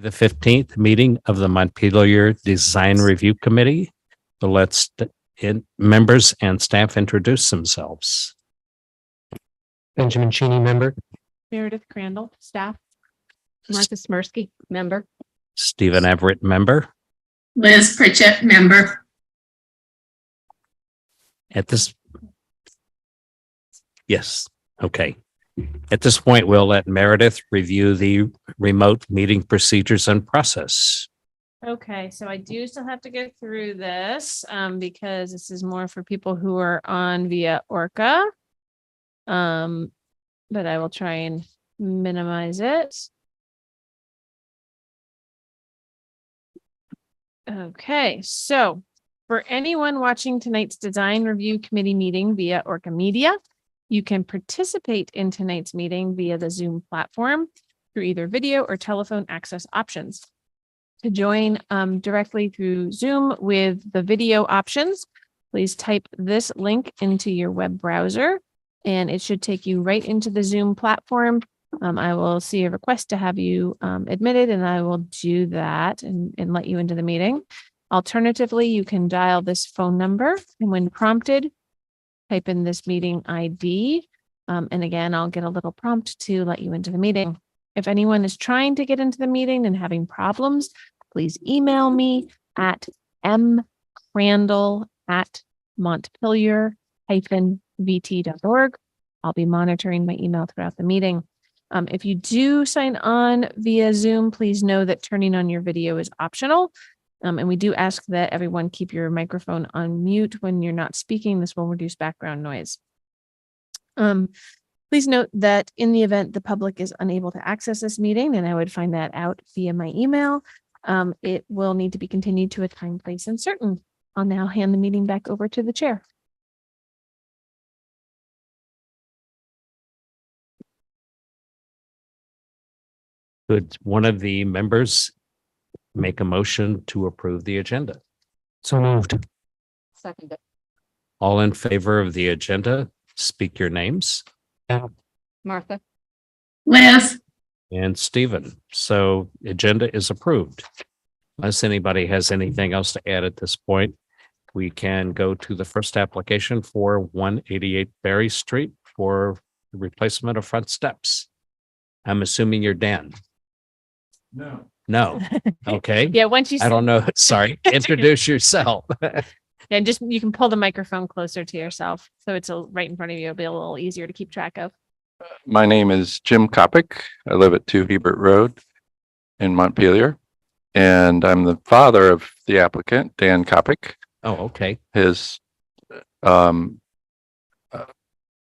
The 15th meeting of the Montpelier Design Review Committee. So let's members and staff introduce themselves. Benjamin Cheney, member. Meredith Crandall, staff. Martha Smirsky, member. Stephen Everett, member. Liz Pritchett, member. Yes. Okay. At this point, we'll let Meredith review the remote meeting procedures and process. Okay, so I do still have to go through this because this is more for people who are on via ORCA. But I will try and minimize it. Okay, so for anyone watching tonight's design review committee meeting via ORCA Media, you can participate in tonight's meeting via the Zoom platform through either video or telephone access options. To join directly through Zoom with the video options, please type this link into your web browser and it should take you right into the Zoom platform. I will see a request to have you admitted and I will do that and let you into the meeting. Alternatively, you can dial this phone number and when prompted, type in this meeting ID. And again, I'll get a little prompt to let you into the meeting. If anyone is trying to get into the meeting and having problems, please email me at mcrandall@montpelier-vt.org. I'll be monitoring my email throughout the meeting. If you do sign on via Zoom, please know that turning on your video is optional. And we do ask that everyone keep your microphone on mute when you're not speaking. This will reduce background noise. Please note that in the event the public is unable to access this meeting, and I would find that out via my email, it will need to be continued to a time, place, and certain. I'll now hand the meeting back over to the chair. Could one of the members make a motion to approve the agenda? So moved. Second. All in favor of the agenda, speak your names. Martha. Liz. And Stephen. So agenda is approved. Unless anybody has anything else to add at this point, we can go to the first application for 188 Berry Street for the replacement of front steps. I'm assuming you're Dan. No. Okay. Yeah, once you I don't know. Sorry. Introduce yourself. and just you can pull the microphone closer to yourself so it's right in front of you. It'll be a little easier to keep track of. My name is Jim Kopic. I live at 2 Hebert Road in Montpelier, and I'm the father of the applicant, Dan Kopic. Oh, okay. His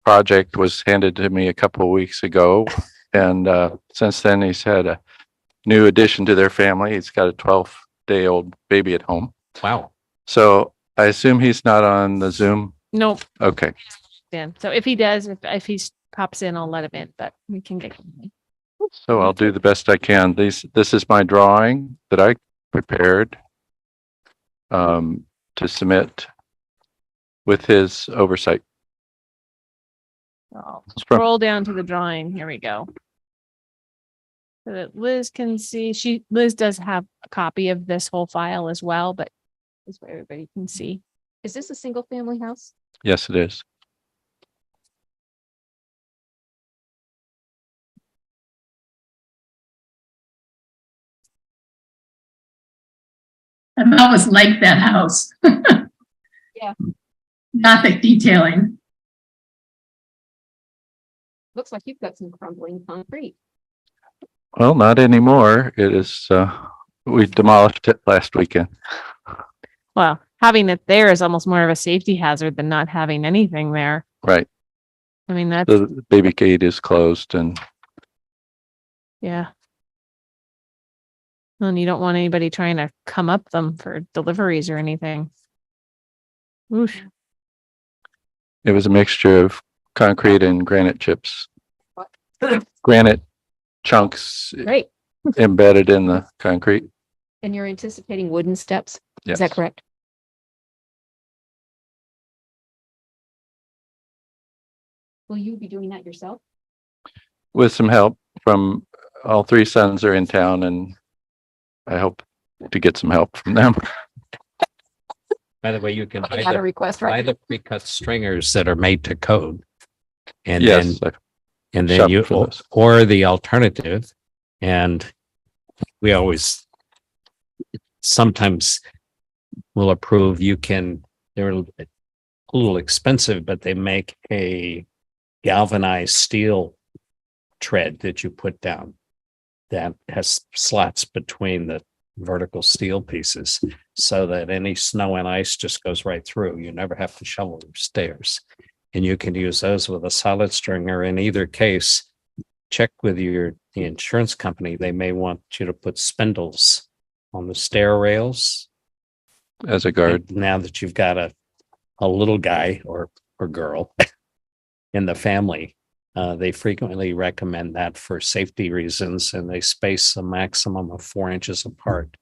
project was handed to me a couple of weeks ago, and since then he's had a new addition to their family. He's got a 12-day-old baby at home. Wow. So I assume he's not on the Zoom. Nope. Okay. Dan. So if he does, if he pops in, I'll let him in, but we can get going. So I'll do the best I can. This is my drawing that I prepared to submit with his oversight. I'll scroll down to the drawing. Here we go. So that Liz can see. Liz does have a copy of this whole file as well, but this way everybody can see. Is this a single family house? Yes, it is. I've always liked that house. Yeah. Gothic detailing. Looks like you've got some crumbling concrete. Well, not anymore. It is, we demolished it last weekend. Well, having it there is almost more of a safety hazard than not having anything there. Right. I mean, that's, The baby gate is closed and yeah. And you don't want anybody trying to come up them for deliveries or anything. Oof. it was a mixture of concrete and granite chips. Granite chunks Great. embedded in the concrete. And you're anticipating wooden steps? Yes. Is that correct? Will you be doing that yourself? With some help from all three sons are in town and I hope to get some help from them. By the way, you can I got a request, buy right? the pre-cut stringers that are made to code. And Yes, then, I and then shopped you, for those. or the alternative, and we always sometimes will approve, they're a little expensive, but they make a galvanized steel tread that you put down that has slats between the vertical steel pieces so that any snow and ice just goes right through. You never have to shovel your stairs. And you can use those with a solid stringer. In either case, check with the insurance company. They may want you to put spindles on the stair rails. As a guard. Now that you've got a little guy or girl in the family, they frequently recommend that for safety reasons, and they space a maximum of 4 inches apart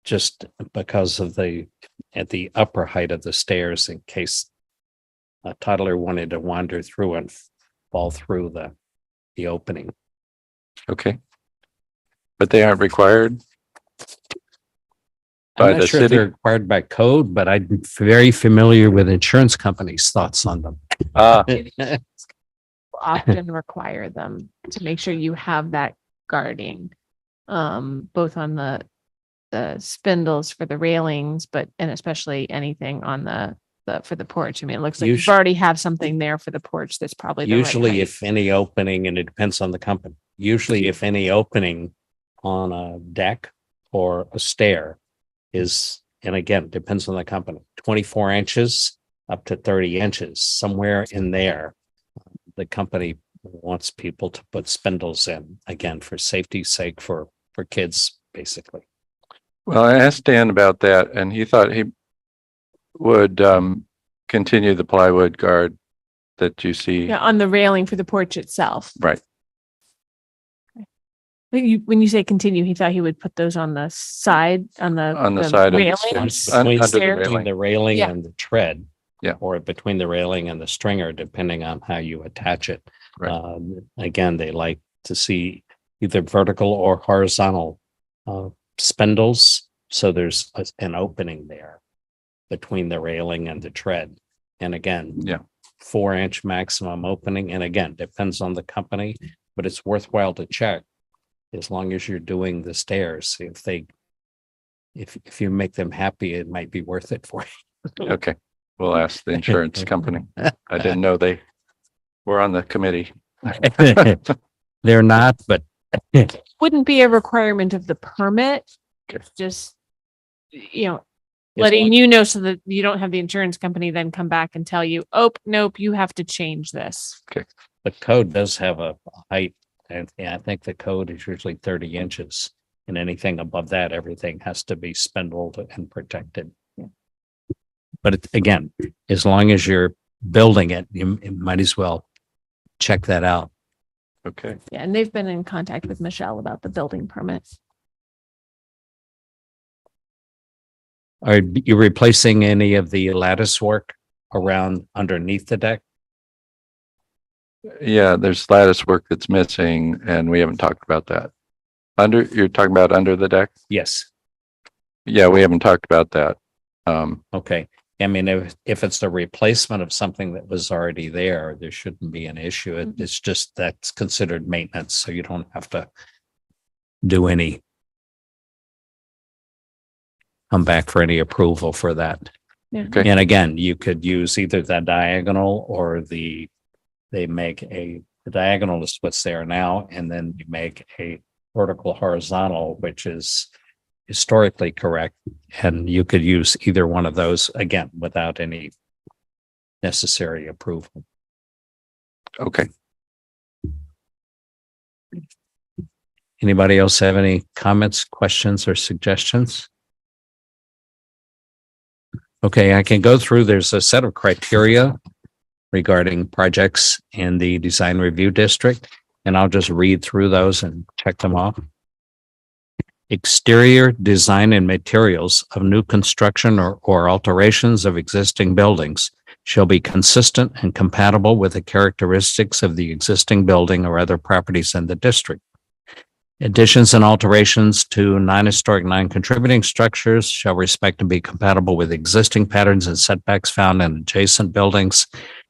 just because of at the upper height of the stairs in case a toddler wanted to wander through and fall through the opening. Okay. But they aren't required by I'm not the sure if city? they're required by code, but I'm very familiar with insurance companies' thoughts on them. Ah, Often require them to make sure you have that guarding, both on the spindles for the railings, and especially anything on for the porch. I mean, it looks like you've already have something there for the porch. That's probably the right Usually height. if any opening, and it depends on the company, usually if any opening on a deck or a stair is, and again, depends on the company, 24 inches up to 30 inches, somewhere in there, the company wants people to put spindles in, again, for safety's sake, for kids, basically. well, I asked Dan about that and he thought he would continue the plywood guard that you see. Yeah, on the railing for the porch itself. Right. When you say continue, he thought he would put those on the side, on the side of the railings. stairs. Under the Stairs. railing. Between the railing Yeah. and the tread. Yeah. Or between the railing and the stringer, depending on how you attach it. Right. Again, they like to see either vertical or horizontal spindles. So there's an opening there between the railing and the tread. And again, Yeah. 4-inch maximum opening. And again, depends on the company, but it's worthwhile to check as long as you're doing the stairs. If you make them happy, it might be worth it for you. Okay. We'll ask the insurance company. I didn't know they were on the committee. They're not, but Wouldn't be a requirement of the permit. Okay. Just, letting you know so that you don't have the insurance company then come back and tell you, oh, nope, you have to change this. the code does have a height. And I think the code is usually 30 inches. And anything above that, everything has to be spindled and protected. But again, as long as you're building it, you might as well check that out. Okay. Yeah, and they've been in contact with Michelle about the building permit. Are you replacing any of the lattice work around underneath the deck? Yeah, there's lattice work that's missing and we haven't talked about that. You're talking about under the deck? Yes. Yeah, we haven't talked about that. Okay. I mean, if it's the replacement of something that was already there, there shouldn't be an issue. It's just that's considered maintenance, so you don't have to do any come back for any approval for that. Yeah. Okay. And again, you could use either the diagonal or the diagonal is what's there now, and then you make a vertical horizontal, which is historically correct. And you could use either one of those, again, without any necessary approval. Okay. Anybody else have any comments, questions, or suggestions? Okay, I can go through. There's a set of criteria regarding projects in the design review district, and I'll just read through those and check them off. Exterior design and materials of new construction or alterations of existing buildings shall be consistent and compatible with the characteristics of the existing building or other properties in the district. Additions and alterations to non-historic, non-contributing structures shall respect and be compatible with existing patterns and setbacks found in adjacent buildings.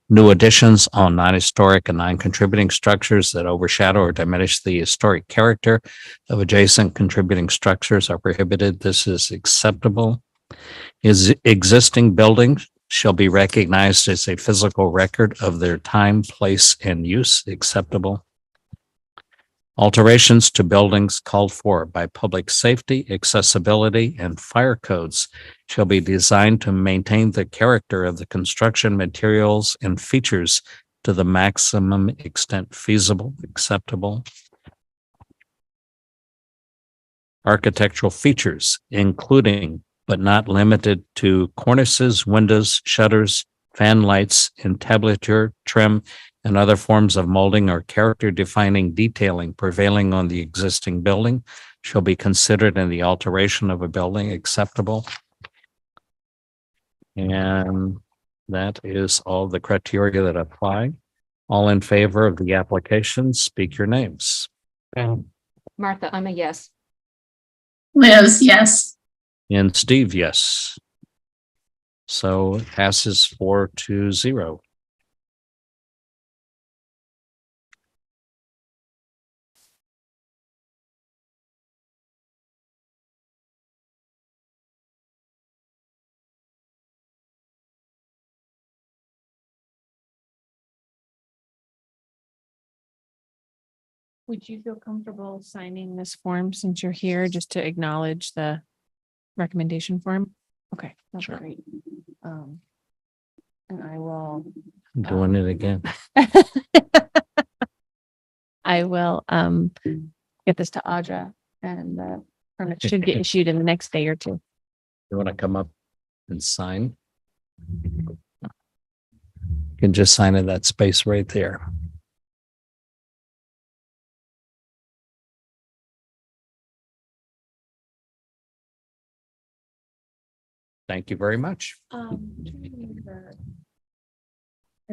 New additions on non-historic and non-contributing structures that overshadow or diminish the historic character of adjacent contributing structures are prohibited. This is acceptable. Existing buildings shall be recognized as a physical record of their time, place, and use. Acceptable. Alterations to buildings called for by public safety, accessibility, and fire codes shall be designed to maintain the character of the construction materials and features to the maximum extent feasible. Acceptable. Architectural features, including but not limited to cornices, windows, shutters, fan lights, entablature, trim, and other forms of molding or character-defining detailing prevailing on the existing building shall be considered in the alteration of a building. Acceptable. And that is all the criteria that apply. All in favor of the application, speak your names. Ben, Martha, I'm a yes. Liz, yes. And Steve, yes. So it passes 4-0. Would you feel comfortable signing this form since you're here, just to acknowledge the recommendation form? Okay, that's Sure. great. And I will. I'm doing it again. I will get this to Audra, and the permit should get issued in the next day or two. You want to come up and sign? You can just sign in that space right there. Thank you very much. I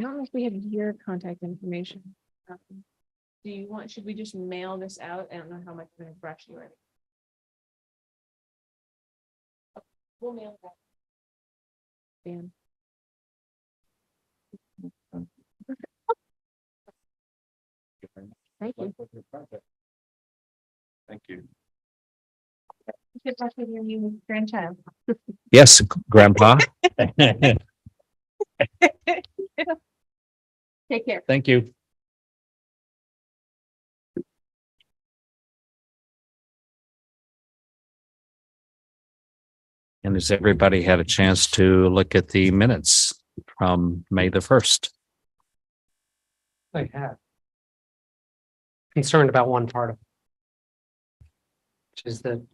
don't know if we have your contact information. Do you want, should we just mail this out? I don't know how much of a rush you are. We'll mail that. Dan. Thank you. Thank you. Good luck with your new grandchild. Yes, Grandpa. Take care. Thank you. And has everybody had a chance to look at the minutes from May the 1st? I have. Concerned about one part of it, which is the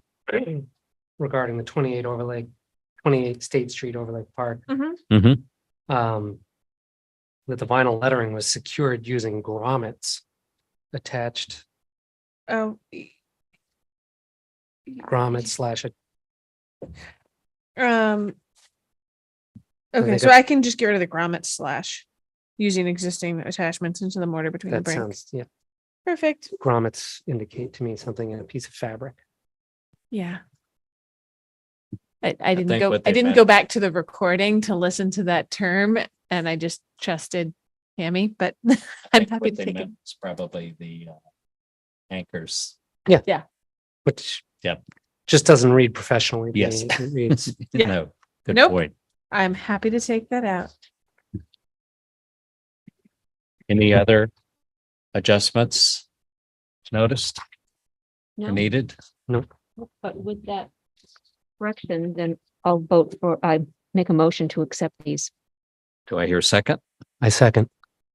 regarding the 28 State Street Overlake Park. Mhm. That the vinyl lettering was secured using grommets attached, Oh. grommet slash a Okay, they so got- I can just get rid of the grommet slash using existing attachments into the mortar between the that bricks. sounds, yeah, Perfect. grommets indicate to me something in a piece of fabric. Yeah. I didn't think go, what I they didn't meant- go back to the recording to listen to that term, and I just trusted Tammy, but I'm happy to take it. It's probably the anchors. Which Yep. just doesn't read professionally. to Yes. me. It reads, Yeah. No, good Nope. point. I'm happy to take that out. Any other adjustments noticed or No, needed? but with that correction, then I'll vote for, I make a motion to accept these. Do I hear a second? I second.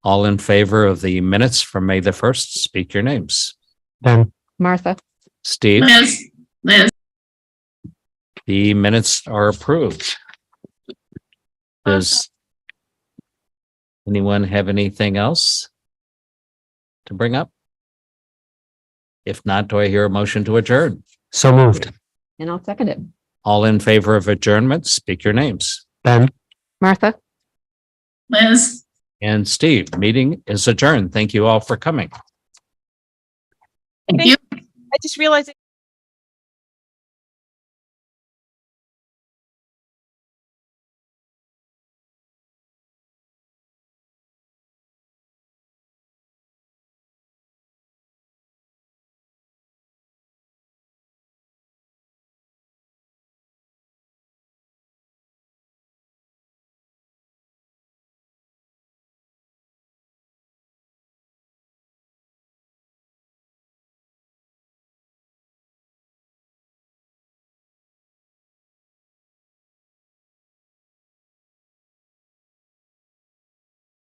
All in favor of the minutes from May the 1st, speak your names. Ben, Martha, Steve, Liz, the minutes are approved. Does anyone have anything else to bring up? If not, do I hear a motion to adjourn? so moved. and I'll second it. All in favor of adjournment, speak your names. Ben. Martha, Liz. And Steve, meeting is adjourned. Thank you all for coming. Thank you. I just realized